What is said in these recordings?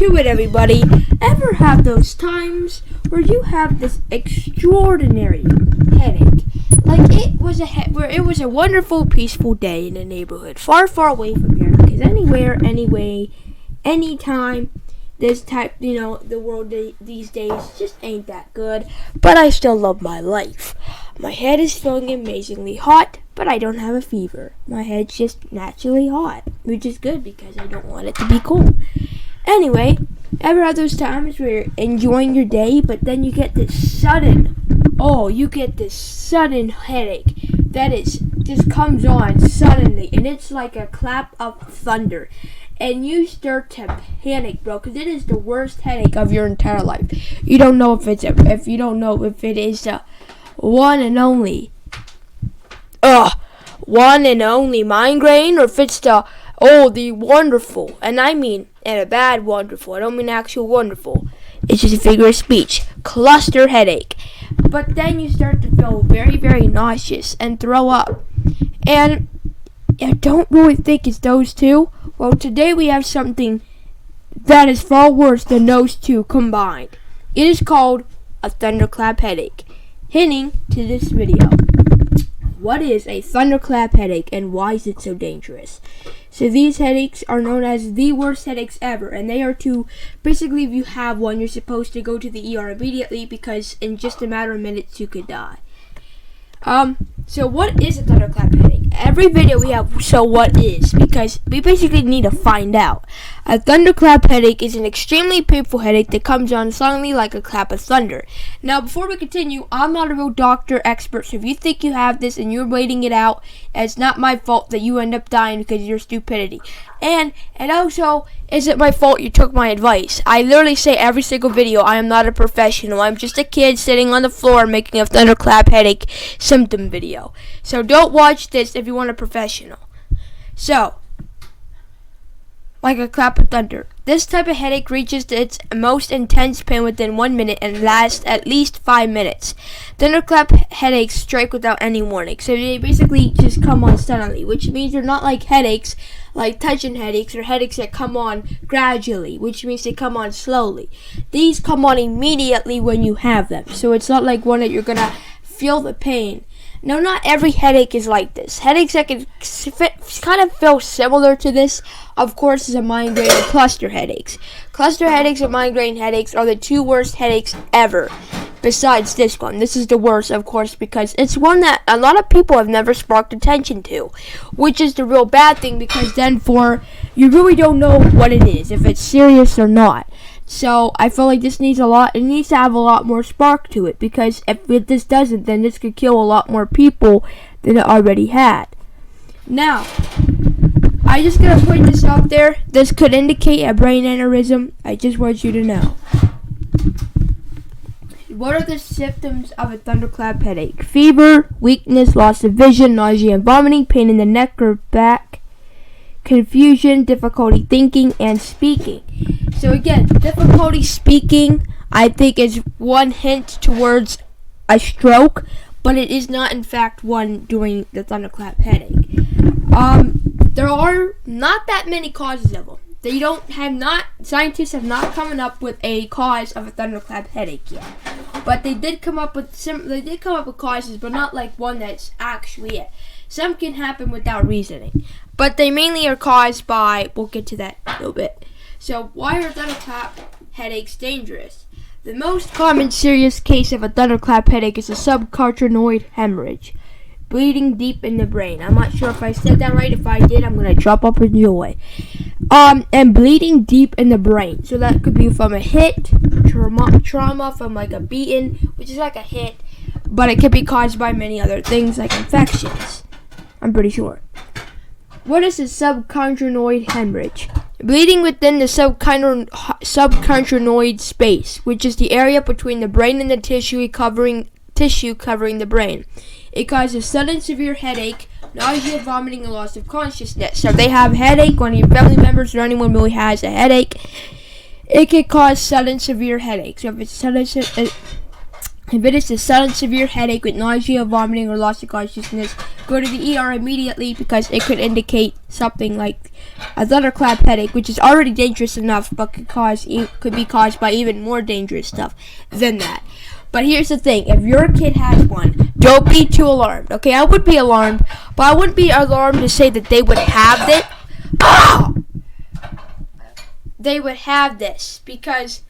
to it, everybody. Ever have those times where you have this extraordinary headache? Like it was a wonderful, peaceful day in the neighborhood, far, far away from here. Because anywhere, anyway, anytime, this type, the world these days just ain't that good. But I still love my life. My head is feeling amazingly hot, but I don't have a fever. My head's just naturally hot, which is good because I don't want it to be cold. Anyway, ever had those times where you're enjoying your day, but then you get this sudden headache that just comes on suddenly, and it's like a clap of thunder. And you start to panic, bro, because it is the worst headache of your entire life. You don't know if it is the one and only migraine, or if it's the wonderful, and I mean in a bad wonderful. I don't mean actual wonderful. It's just a figure of speech. Cluster headache. But then you start to feel very, very nauseous and throw up. And I don't really think it's those two. Well, today we have something that is far worse than those two combined. It is called a thunderclap headache. Hinting to this video. What is a thunderclap headache and why is it so dangerous? So these headaches are known as the worst headaches ever, and they are basically if you have one, you're supposed to go to the ER immediately because in just a matter of minutes you could die. So what is a thunderclap headache? Every video we have, so what is? Because we basically need to find out. A thunderclap headache is an extremely painful headache that comes on suddenly like a clap of thunder. Now, before we continue, I'm not a real doctor expert, so if you think you have this and you're waiting it out, it's not my fault that you end up dying because of your stupidity. And also, isn't my fault you took my advice. I literally say every single video, I am not a professional. I'm just a kid sitting on the floor making a thunderclap headache symptom video. So don't watch this if you want a professional. So, like a clap of thunder. This type of headache reaches its most intense pain within 1 minute and lasts at least 5 minutes. Thunderclap headaches strike without any warning. So they basically just come on suddenly, which means they're not like headaches, like tension headaches or headaches that come on gradually, which means they come on slowly. These come on immediately when you have them. So it's not like one that you're going to feel the pain. Now, not every headache is like this. Headaches that can kind of feel similar to this, of course, is a migraine and cluster headaches. Cluster headaches and migraine headaches are the two worst headaches ever, besides this one. This is the worst, of course, because it's one that a lot of people have never sparked attention to, which is the real bad thing, because then you really don't know what it is, if it's serious or not. So I feel like this needs it needs to have a lot more spark to it, because if this doesn't, then this could kill a lot more people than it already had. Now, I just gotta point this out there. This could indicate a brain aneurysm. I just want you to know. What are the symptoms of a thunderclap headache? Fever, weakness, loss of vision, nausea and vomiting, pain in the neck or back, confusion, difficulty thinking, and speaking. So again, difficulty speaking, I think, is one hint towards a stroke, but it is not in fact one during the thunderclap headache. There are not that many causes of them. Scientists have not come up with a cause of a thunderclap headache yet. But they did come up with causes, but not like one that's actually it. Some can happen without reasoning, but they mainly are caused by, we'll get to that in a little bit. So why are thunderclap headaches dangerous? The most common serious case of a thunderclap headache is a subcarotenoid hemorrhage, bleeding deep in the brain. I'm not sure if I said that right. If I did, I'm going to drop up in joy. And bleeding deep in the brain. So that could be from a hit, trauma from like a beating, which is like a hit, but it could be caused by many other things like infections. I'm pretty sure. What is a subcarotenoid hemorrhage? Bleeding within the subcarotenoid space, which is the area between the brain and the tissue covering the brain. It causes sudden severe headache, nausea, vomiting, and loss of consciousness. So if they have headache, one of your family members or anyone really has a headache, it can cause sudden severe headache. So if it's sudden If it is a sudden severe headache with nausea, vomiting, or loss of consciousness, go to the ER immediately because it could indicate something like a thunderclap headache, which is already dangerous enough, but could be caused by even more dangerous stuff than that. But here's the thing: if your kid has one, don't be too alarmed. Okay, I would be alarmed, but I wouldn't be alarmed to say that they would have it. They would have this because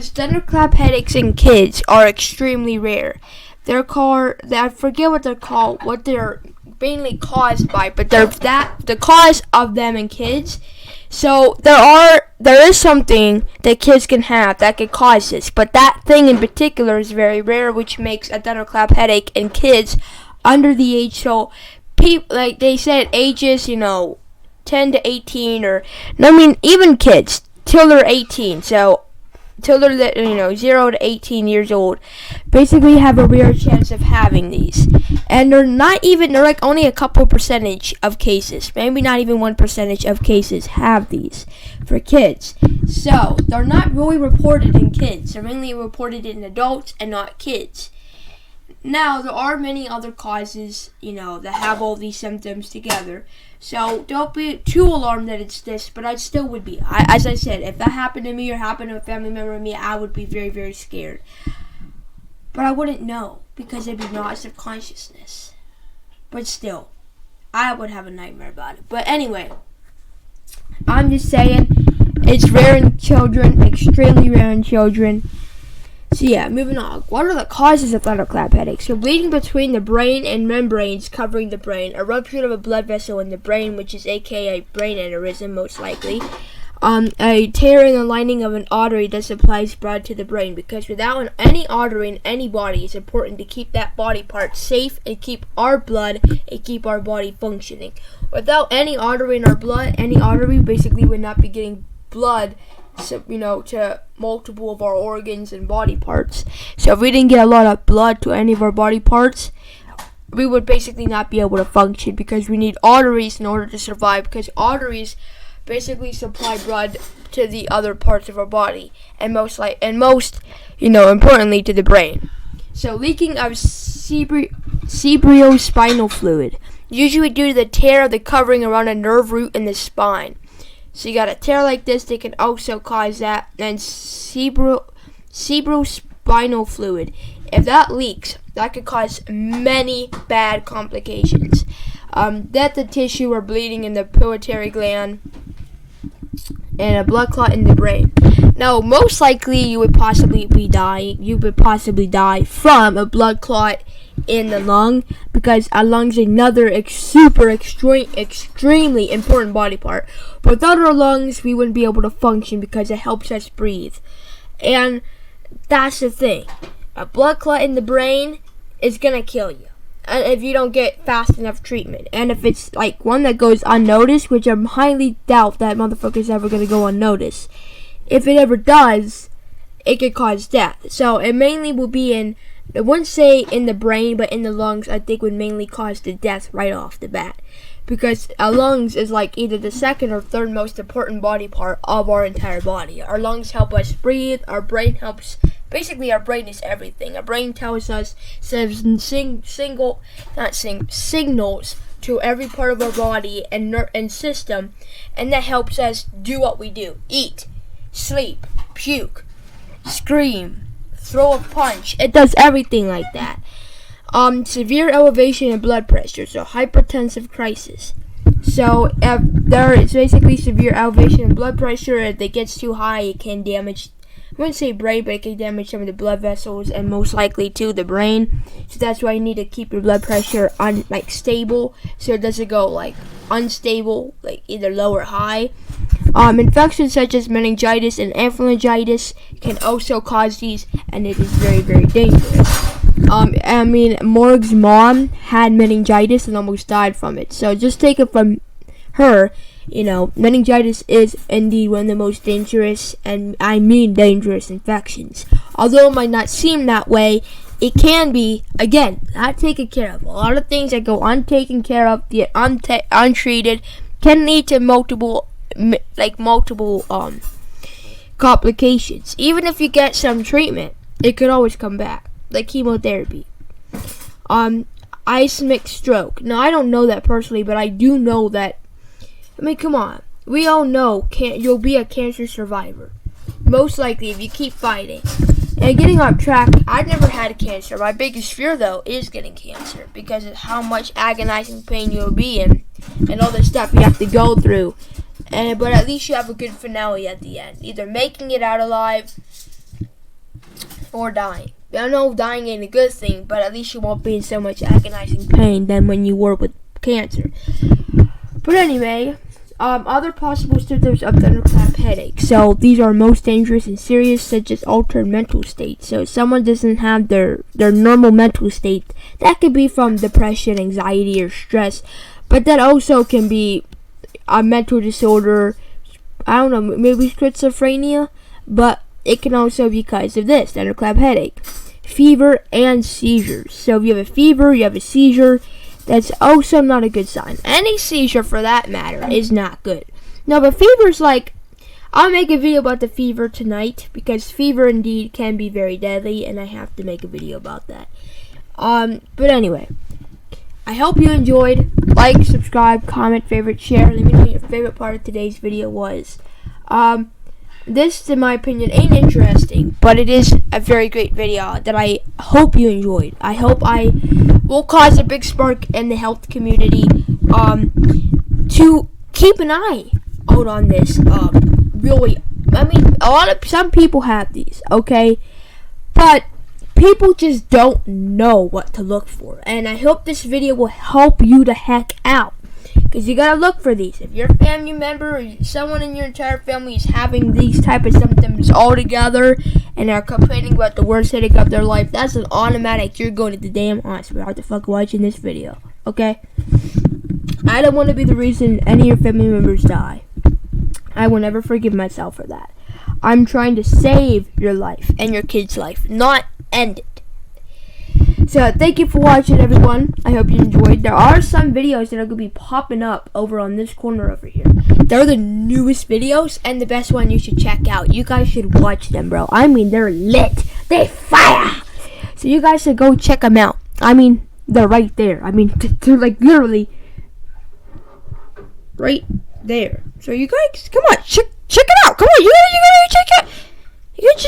thunderclap headaches in kids are extremely rare. I forget what they're called, what they're mainly caused by, but the cause of them in kids. So there is something that kids can have that could cause this, but that thing in particular is very rare, which makes a thunderclap headache in kids under the age. So people, like they said, ages 10 to 18, or even kids till they're 18. So till they're 0 to 18 years old, basically have a rare chance of having these. And they're like only a couple percentage of cases, maybe not even 1% of cases have these for kids. So they're not really reported in kids. They're mainly reported in adults and not kids. Now, there are many other causes, that have all these symptoms together. So don't be too alarmed that it's this, but I still would be. As I said, if that happened to me or happened to a family member of me, I would be very, very scared. But I wouldn't know because it'd be loss of consciousness. But still, I would have a nightmare about it. But anyway, I'm just saying, it's rare in children, extremely rare in children. So yeah, moving on. What are the causes of thunderclap headaches? So bleeding between the brain and membranes covering the brain, a rupture of a blood vessel in the brain, which is aka brain aneurysm most likely, a tear in the lining of an artery that supplies blood to the brain, because without any artery in any body, it's important to keep that body part safe and keep our blood and keep our body functioning. Without any artery in our blood, any artery basically would not be getting blood to multiple of our organs and body parts. So if we didn't get a lot of blood to any of our body parts, we would basically not be able to function, because we need arteries in order to survive, because arteries basically supply blood to the other parts of our body, and most importantly to the brain. So leaking of cerebrospinal fluid, usually due to the tear of the covering around a nerve root in the spine. So you got a tear like this that can also cause that. And cerebrospinal fluid, if that leaks, that could cause many bad complications. Death of tissue or bleeding in the pituitary gland, and a blood clot in the brain. Now, most likely you would possibly die from a blood clot in the lung, because a lung's another extremely important body part. But without our lungs, we wouldn't be able to function because it helps us breathe. And that's the thing. A blood clot in the brain is gonna kill you if you don't get fast enough treatment. And if it's like one that goes unnoticed, which I highly doubt that motherfucker's ever gonna go unnoticed, if it ever does, it could cause death. So it mainly will be I wouldn't say in the brain, but in the lungs, I think would mainly cause the death right off the bat. Because our lungs is like either the second or third most important body part of our entire body. Our lungs help us breathe. Our brain helps. Basically, our brain is everything. Our brain tells us, signals to every part of our body and system, and that helps us do what we do: eat, sleep, puke, scream, throw a punch. It does everything like that. Severe elevation in blood pressure, so hypertensive crisis. So if there is basically severe elevation in blood pressure, if it gets too high, it can damage, I wouldn't say brain, but it can damage some of the blood vessels, and most likely to the brain. So that's why you need to keep your blood pressure stable, so it doesn't go unstable, either low or high. Infections such as meningitis and pharyngitis can also cause these, and it is very, very dangerous. Morg's mom had meningitis and almost died from it. So just take it from her. Meningitis is indeed one of the most dangerous, and I mean dangerous, infections. Although it might not seem that way, it can be, again, not taken care of. A lot of things that go untaken care of, get untreated, can lead to multiple complications. Even if you get some treatment, it could always come back, like chemotherapy. Ischemic stroke. Now, I don't know that personally, but I do know that, I mean, come on. We all know you'll be a cancer survivor. Most likely, if you keep fighting. And getting off track, I've never had cancer. My biggest fear, though, is getting cancer because of how much agonizing pain you'll be in and all the stuff you have to go through. But at least you have a good finale at the end. Either making it out alive or dying. I know dying ain't a good thing, but at least you won't be in so much agonizing pain than when you were with cancer. But anyway, other possible symptoms of thunderclap headache. So these are most dangerous and serious, such as altered mental state. So if someone doesn't have their normal mental state, that could be from depression, anxiety, or stress. But that also can be a mental disorder, I don't know, maybe schizophrenia, but it can also be because of this, thunderclap headache. Fever and seizures. So if you have a fever, you have a seizure, that's also not a good sign. Any seizure, for that matter, is not good. No, but fever's like, I'll make a video about the fever tonight, because fever indeed can be very deadly, and I have to make a video about that. But anyway, I hope you enjoyed. Like, subscribe, comment, favorite, share. Let me know what your favorite part of today's video was. This, in my opinion, ain't interesting, but it is a very great video that I hope you enjoyed. I hope I will cause a big spark in the health community to keep an eye out on this. Really, I mean, some people have these, okay? But people just don't know what to look for. And I hope this video will help you the heck out. Because you gotta look for these. If your family member or someone in your entire family is having these type of symptoms all together and are complaining about the worst headache of their life, that's an automatic. You're going to the damn hospital after fuck watching this video. Okay? I don't want to be the reason any of your family members die. I will never forgive myself for that. I'm trying to save your life and your kid's life, not end it. So, thank you for watching, everyone. I hope you enjoyed. There are some videos that are going to be popping up over on this corner over here. They're the newest videos and the best one you should check out. You guys should watch them, bro. I mean, they're lit. They fire. So, you guys should go check them out. I mean, they're right there. I mean, they're like literally right there. So, you guys, come on. Check it out. Come on. You gotta check it out. You gotta